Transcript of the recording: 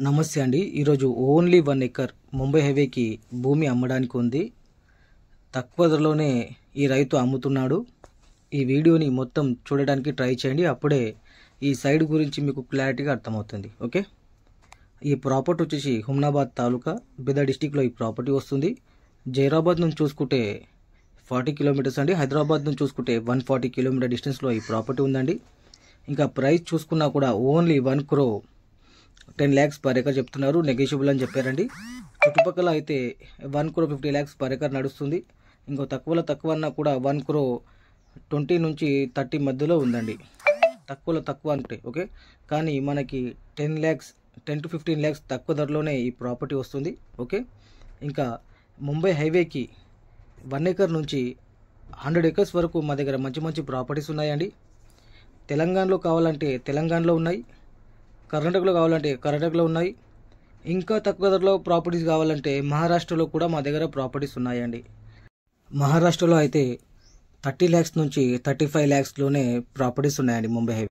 నమస్తే అండి. ఈరోజు ఓన్లీ 1 ఎకర్ ముంబై హైవేకి భూమి అమ్మడానికి ఉంది. తక్కువ ధరలోనే ఈ రైతు అమ్ముతున్నాడు. ఈ వీడియోని మొత్తం చూడడానికి ట్రై చేయండి. అప్పుడే ఈ సైడ్ గురించి మీకు క్లారిటీగా అర్థమవుతుంది. ఓకే, ఈ ప్రాపర్టీ వచ్చేసి హుమ్నాబాద్ తాలూకా బిదా డిస్టిక్లో ఈ ప్రాపర్టీ వస్తుంది. జైరాబాద్ నుంచి చూసుకుంటే 40 కిలోమీటర్స్ అండి. హైదరాబాద్ నుంచి చూసుకుంటే 140 కిలోమీటర్ డిస్టెన్స్లో ఈ ప్రాపర్టీ ఉందండి. ఇంకా ప్రైస్ చూసుకున్నా కూడా only 1 crore 10 lakhs per acre చెప్తున్నారు. నెగోషియబుల్ అని చెప్పారండి. చుట్టుపక్కల అయితే 1 crore 50 lakhs పర్ ఎకర్ నడుస్తుంది. ఇంకో తక్కువ అన్నా కూడా 1 crore 20 నుంచి 30 మధ్యలో ఉందండి. తక్కువలో తక్కువ అనుకుంటే ఓకే, కానీ మనకి 10 to 15 lakhs తక్కువ ధరలోనే ఈ ప్రాపర్టీ వస్తుంది. ఓకే, ఇంకా ముంబై హైవేకి 1 ఎకర్ నుంచి 100 acres వరకు మా దగ్గర మంచి ప్రాపర్టీస్ ఉన్నాయండి. తెలంగాణలో కావాలంటే తెలంగాణలో ఉన్నాయి, కర్ణాటకలో కావాలంటే కర్ణాటకలో ఉన్నాయి. ఇంకా తక్కువ ధరలో ప్రాపర్టీస్ కావాలంటే మహారాష్ట్రలో కూడా మా దగ్గర ప్రాపర్టీస్ ఉన్నాయండి. మహారాష్ట్రలో అయితే 30 lakhs నుంచి 35 lakhsలోనే ప్రాపర్టీస్ ఉన్నాయండి ముంబై హైవే.